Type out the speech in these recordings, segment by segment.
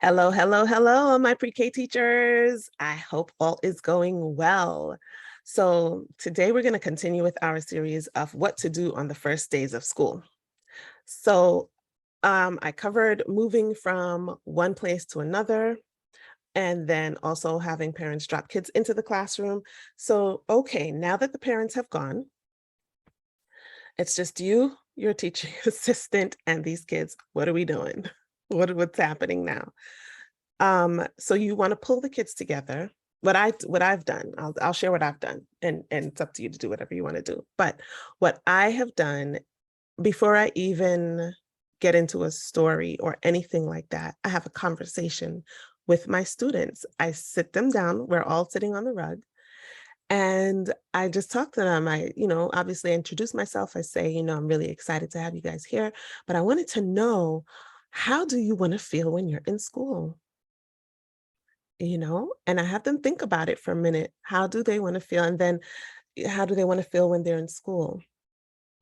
Hello, hello, hello, my pre-K teachers. I hope all is going well. So today we're going to continue with our series of what to do on the first days of school. So I covered moving from one place to another and then also having parents drop kids into the classroom. So, okay, now that the parents have gone, it's just you, your teaching assistant, and these kids. What are we doing? What's happening now? So you want to pull the kids together. What I've done, I'll share what I've done, and it's up to you to do whatever you want to do. But what I have done before I even get into a story or anything like that, I have a conversation with my students. I sit them down. We're all sitting on the rug. And I just talk to them. Obviously introduce myself. I say, I'm really excited to have you guys here, but I wanted to know, how do you want to feel when you're in school? And I have them think about it for a minute. How do they want to feel? And then how do they want to feel when they're in school?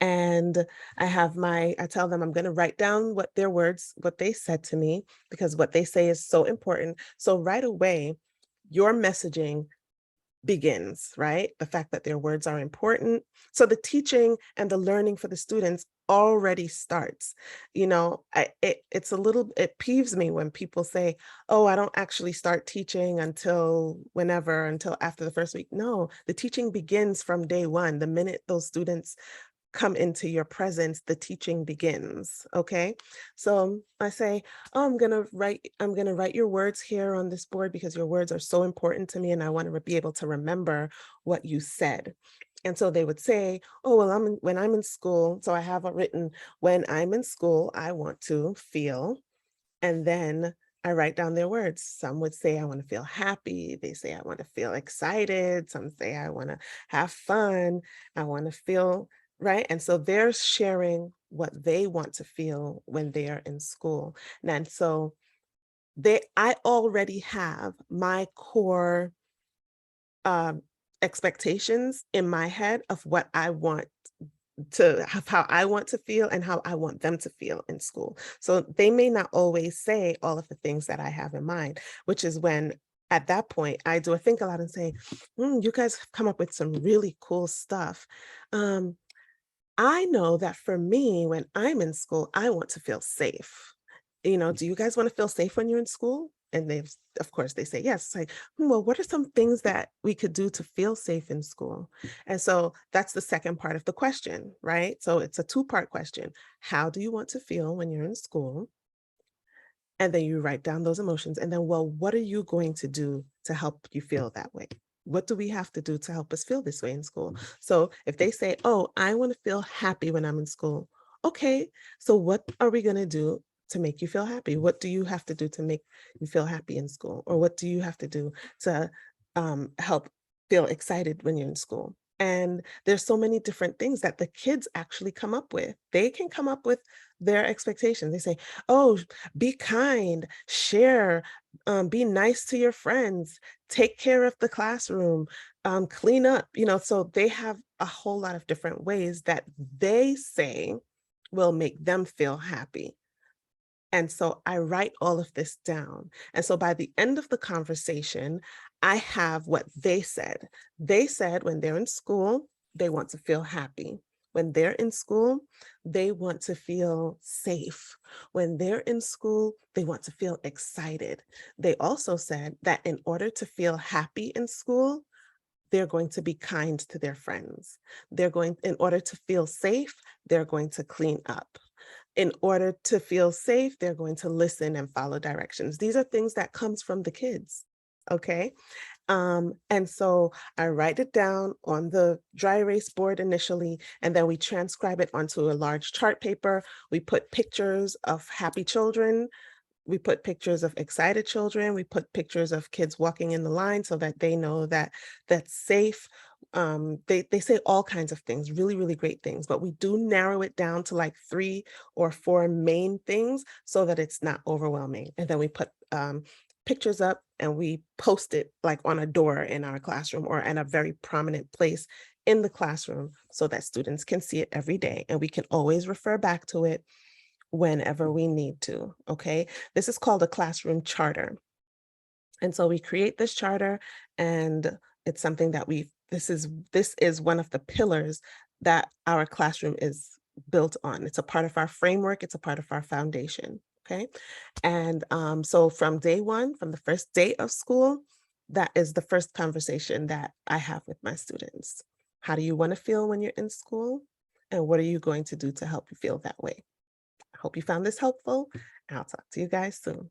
And I tell them I'm going to write down what they said to me, because what they say is so important. So right away, your messaging begins, right? The fact that their words are important. So the teaching and the learning for the students already starts. It peeves me when people say, "Oh, I don't actually start teaching until whenever, until after the first week." No, the teaching begins from day one. The minute those students come into your presence, the teaching begins. Okay. So I say, oh, I'm gonna write your words here on this board because your words are so important to me and I want to be able to remember what you said. And so they would say, oh, well, when I'm in school. So I have it written, when I'm in school, I want to feel. And then I write down their words. Some would say, I want to feel happy. They say, I want to feel excited. Some say, I want to have fun. I want to feel right. And so they're sharing what they want to feel when they are in school. And so I already have my core um, expectations in my head of what I want to have, how I want to feel and how I want them to feel in school. So they may not always say all of the things that I have in mind, which is when at that point I do a think aloud and say, you guys have come up with some really cool stuff. Um, I know that for me, when I'm in school, I want to feel safe. Do you guys want to feel safe when you're in school? And of course, they say yes. It's like, well, what are some things that we could do to feel safe in school? And so that's the second part of the question, right? So it's a two-part question. How do you want to feel when you're in school? And then you write down those emotions. And then, well, what are you going to do to help you feel that way? What do we have to do to help us feel this way in school? So if they say, oh, I want to feel happy when I'm in school. Okay, so what are we going to do to make you feel happy? What do you have to do to make you feel happy in school? Or what do you have to do to help feel excited when you're in school? And there's so many different things that the kids actually come up with. They can come up with their expectations. They say, oh, be kind, share, be nice to your friends, take care of the classroom, clean up, so they have a whole lot of different ways that they say will make them feel happy. And so I write all of this down. And so by the end of the conversation, I have what they said. They said when they're in school, they want to feel happy. When they're in school, they want to feel safe. When they're in school, they want to feel excited. They also said that in order to feel happy in school, they're going to be kind to their friends. In order to feel safe, they're going to clean up. In order to feel safe, they're going to listen and follow directions. These are things that comes from the kids. Okay. And so I write it down on the dry erase board initially, and then we transcribe it onto a large chart paper. We put pictures of happy children. We put pictures of excited children. We put pictures of kids walking in the line so that they know that that's safe. They say all kinds of things, really, really great things, but we do narrow it down to like 3 or 4 main things so that it's not overwhelming. And then we put pictures up and we post it like on a door in our classroom or in a very prominent place in the classroom so that students can see it every day and we can always refer back to it whenever we need to, okay? This is called a classroom charter. And so we create this charter, and it's something that this is one of the pillars that our classroom is built on. It's a part of our framework, it's a part of our foundation. Okay. And so from day one, from the first day of school, that is the first conversation that I have with my students. How do you want to feel when you're in school? And what are you going to do to help you feel that way? I hope you found this helpful, and I'll talk to you guys soon.